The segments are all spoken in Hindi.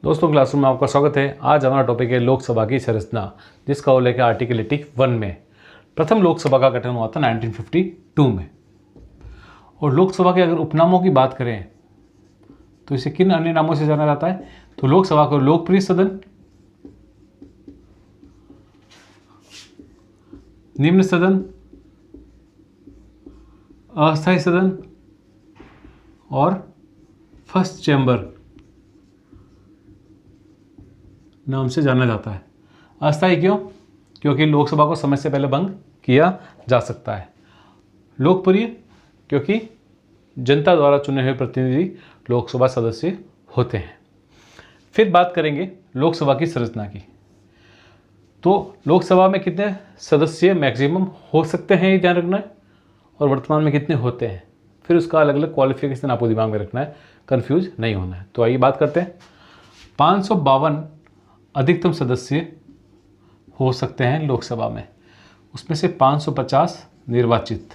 दोस्तों, क्लासरूम में आपका स्वागत है। आज हमारा टॉपिक है लोकसभा की संरचना, जिसका उल्लेख है आर्टिकल 81 में। प्रथम लोकसभा का गठन हुआ था 1952 में। और लोकसभा के अगर उपनामों की बात करें तो इसे किन अन्य नामों से जाना जाता है? तो लोकसभा को लोकप्रिय सदन, निम्न सदन, अस्थायी सदन और फर्स्ट चैम्बर नाम से जाना जाता है। अस्थायी क्यों? क्योंकि लोकसभा को समय से पहले भंग किया जा सकता है। लोकप्रिय क्योंकि जनता द्वारा चुने हुए प्रतिनिधि लोकसभा सदस्य होते हैं। फिर बात करेंगे लोकसभा की संरचना की। तो लोकसभा में कितने सदस्य मैक्सिमम हो सकते हैं, ये ध्यान रखना है, और वर्तमान में कितने होते हैं। फिर उसका अलग अलग क्वालिफिकेशन आपको दिमाग में रखना है, कंफ्यूज नहीं होना है। तो आइए बात करते हैं। 552 अधिकतम सदस्य हो सकते हैं लोकसभा में, उसमें से 550 निर्वाचित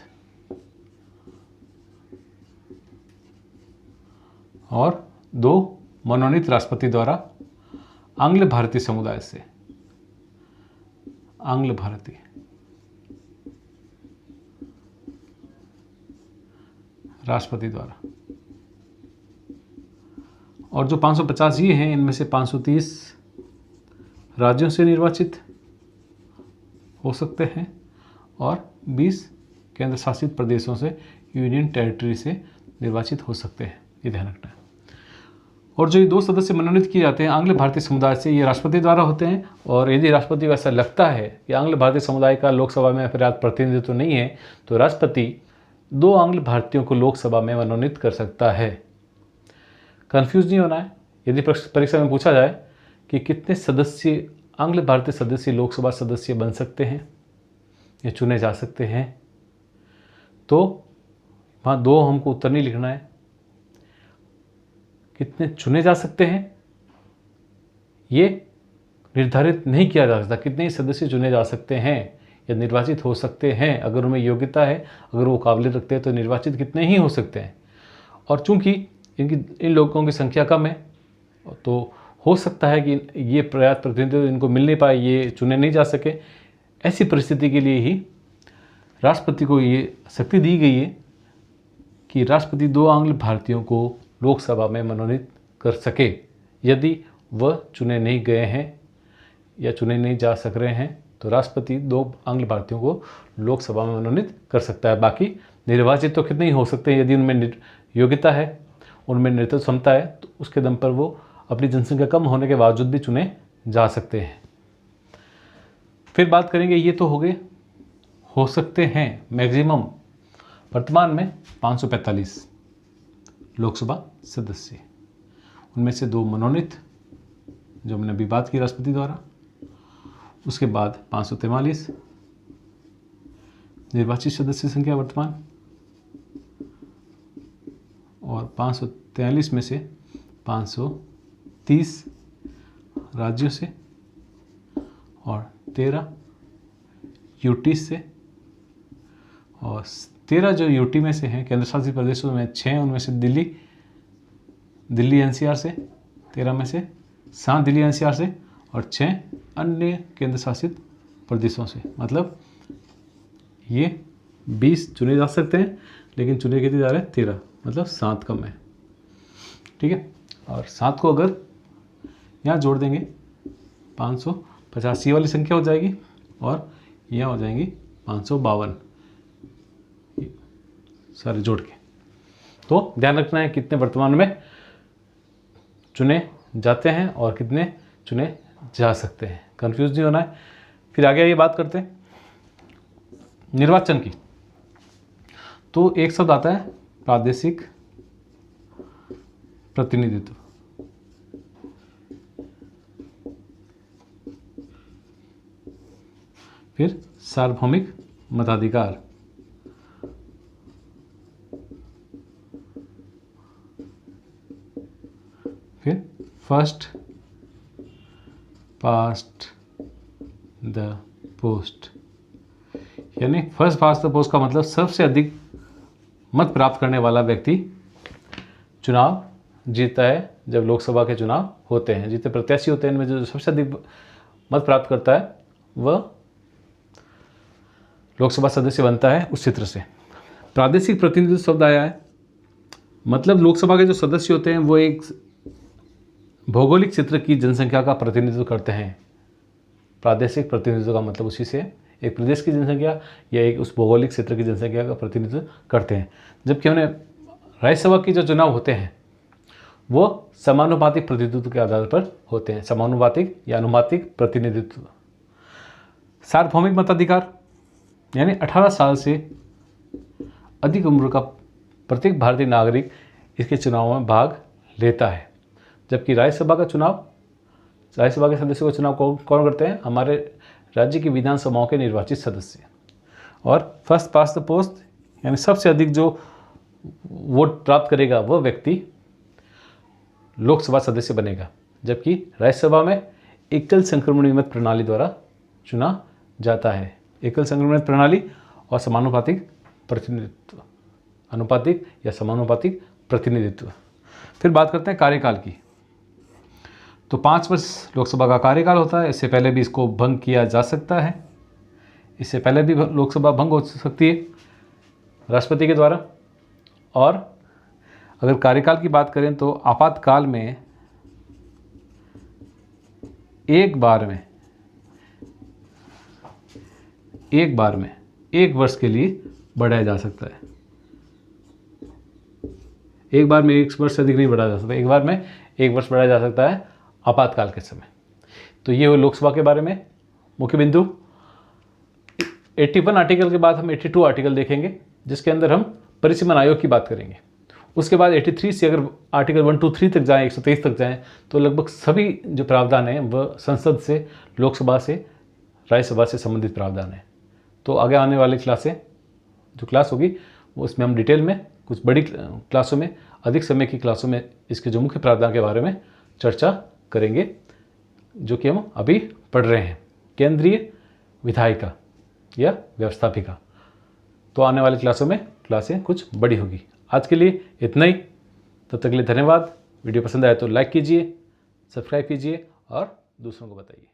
और 2 मनोनीत राष्ट्रपति द्वारा आंग्ल भारतीय समुदाय से, आंग्ल भारतीय राष्ट्रपति द्वारा। और जो 550 ये हैं, इनमें से 530 राज्यों से निर्वाचित हो सकते हैं और 20 केंद्र शासित प्रदेशों से, यूनियन टेरिटरी से निर्वाचित हो सकते हैं, ये ध्यान रखना है। और जो ये 2 सदस्य मनोनीत किए जाते हैं आंग्ल भारतीय समुदाय से, ये राष्ट्रपति द्वारा होते हैं। और यदि राष्ट्रपति को ऐसा लगता है कि आंग्ल भारतीय समुदाय का लोकसभा में पर्याप्त प्रतिनिधित्व नहीं है, तो राष्ट्रपति 2 आंग्ल भारतीयों को लोकसभा में मनोनीत कर सकता है। कन्फ्यूज नहीं होना है। यदि परीक्षा में पूछा जाए कि कितने सदस्य, आंग्ल भारतीय सदस्य लोकसभा सदस्य बन सकते हैं या चुने जा सकते हैं, तो वहाँ 2 हमको उत्तर नहीं लिखना है। कितने चुने जा सकते हैं ये निर्धारित नहीं किया जा सकता। कितने ही सदस्य चुने जा सकते हैं या निर्वाचित हो सकते हैं, अगर उनमें योग्यता है, अगर वो काबिलियत रखते हैं, तो निर्वाचित कितने ही हो सकते हैं। और चूंकि इन लोगों की संख्या कम है, तो हो सकता है कि ये पर्याप्त प्रतिनिधित्व इनको मिल नहीं पाए, ये चुने नहीं जा सके। ऐसी परिस्थिति के लिए ही राष्ट्रपति को ये शक्ति दी गई है कि राष्ट्रपति 2 आंग्ल भारतीयों को लोकसभा में मनोनीत कर सके। यदि वह चुने नहीं गए हैं या चुने नहीं जा सक रहे हैं, तो राष्ट्रपति 2 आंग्ल भारतीयों को लोकसभा में मनोनीत कर सकता है। बाकी निर्वाचित तो कितने ही हो सकते हैं, यदि उनमें योग्यता है, उनमें नेतृत्व क्षमता है, तो उसके दम पर वो अपनी जनसंख्या कम होने के बावजूद भी चुने जा सकते हैं। फिर बात करेंगे, ये तो हो गए हो सकते हैं मैक्सिमम। वर्तमान में 545 लोकसभा सदस्य, उनमें से 2 मनोनीत, जो हमने अभी बात की राष्ट्रपति द्वारा। उसके बाद 543 निर्वाचित सदस्य संख्या वर्तमान, और 543 में से 530 राज्यों से और 13 यूटी से, और 13 जो यूटी में से हैं केंद्र शासित प्रदेशों में 6, उनमें से दिल्ली एनसीआर से, 13 में से 7 दिल्ली एनसीआर से और 6 अन्य केंद्र शासित प्रदेशों से। मतलब ये 20 चुने जा सकते हैं, लेकिन चुने कितने जा रहे हैं? 13, मतलब 7 कम है। ठीक है। और 7 को अगर यहाँ जोड़ देंगे 585 वाली संख्या हो जाएगी, और यहाँ हो जाएंगी 552 सारे जोड़ के। तो ध्यान रखना है कितने वर्तमान में चुने जाते हैं और कितने चुने जा सकते हैं। कंफ्यूज नहीं होना है। फिर आगे ये बात करते हैं निर्वाचन की। तो एक शब्द आता है प्रादेशिक प्रतिनिधित्व। फिर सार्वभौमिक मताधिकार, फिर फर्स्ट पास्ट द पोस्ट, यानी फर्स्ट पास्ट द पोस्ट का मतलब सबसे अधिक मत प्राप्त करने वाला व्यक्ति चुनाव जीतता है जब लोकसभा के चुनाव होते हैं। जितने प्रत्याशी होते हैं इनमें जो सबसे अधिक मत प्राप्त करता है वह लोकसभा सदस्य बनता है उस क्षेत्र से। प्रादेशिक प्रतिनिधित्व शब्द आया है, मतलब लोकसभा के जो सदस्य होते हैं वो एक भौगोलिक क्षेत्र की जनसंख्या का प्रतिनिधित्व करते हैं। प्रादेशिक प्रतिनिधित्व का मतलब उसी से एक प्रदेश की जनसंख्या या एक उस भौगोलिक क्षेत्र की जनसंख्या का प्रतिनिधित्व करते हैं। जबकि उन्हें राज्यसभा की जो चुनाव होते हैं वो समानुपातिक प्रतिनिधित्व के आधार पर होते हैं। समानुपातिक या अनुपातिक प्रतिनिधित्व। सार्वभौमिक मताधिकार यानी 18 साल से अधिक उम्र का प्रत्येक भारतीय नागरिक इसके चुनाव में भाग लेता है। जबकि राज्यसभा का चुनाव, राज्यसभा के सदस्यों का चुनाव कौन करते हैं? हमारे राज्य की विधानसभाओं के निर्वाचित सदस्य। और फर्स्ट पास्ट द पोस्ट यानी सबसे अधिक जो वोट प्राप्त करेगा वह व्यक्ति लोकसभा सदस्य बनेगा। जबकि राज्यसभा में एकल संक्रमणीय मत प्रणाली द्वारा चुना जाता है। एकल संक्रमणित प्रणाली और समानुपातिक प्रतिनिधित्व, अनुपातिक या समानुपातिक प्रतिनिधित्व। फिर बात करते हैं कार्यकाल की। तो 5 वर्ष लोकसभा का कार्यकाल होता है। इससे पहले भी इसको भंग किया जा सकता है। इससे पहले भी लोकसभा भंग हो सकती है राष्ट्रपति के द्वारा। और अगर कार्यकाल की बात करें तो आपातकाल में एक बार में 1 वर्ष के लिए बढ़ाया जा सकता है। एक बार में 1 वर्ष से अधिक नहीं बढ़ाया जा सकता। एक बार में 1 वर्ष बढ़ाया जा सकता है आपातकाल के समय। तो ये हो लोकसभा के बारे में मुख्य बिंदु। 81 आर्टिकल के बाद हम 82 आर्टिकल देखेंगे, जिसके अंदर हम परिसीमन आयोग की बात करेंगे। उसके बाद 83 से अगर आर्टिकल 1, 2, 3 तक जाएँ, 123 तक जाएँ, तो लगभग सभी जो प्रावधान हैं वह संसद से, लोकसभा से, राज्यसभा से संबंधित प्रावधान है। तो आगे आने वाली जो क्लास होगी वो उसमें हम डिटेल में कुछ बड़ी क्लासों में, अधिक समय की क्लासों में इसके जो मुख्य प्रावधान के बारे में चर्चा करेंगे, जो कि हम अभी पढ़ रहे हैं, केंद्रीय विधायिका या व्यवस्थापिका। तो आने वाली क्लासों में क्लासें कुछ बड़ी होगी। आज के लिए इतना ही। तब तक के लिए धन्यवाद। वीडियो पसंद आए तो लाइक कीजिए, सब्सक्राइब कीजिए और दूसरों को बताइए।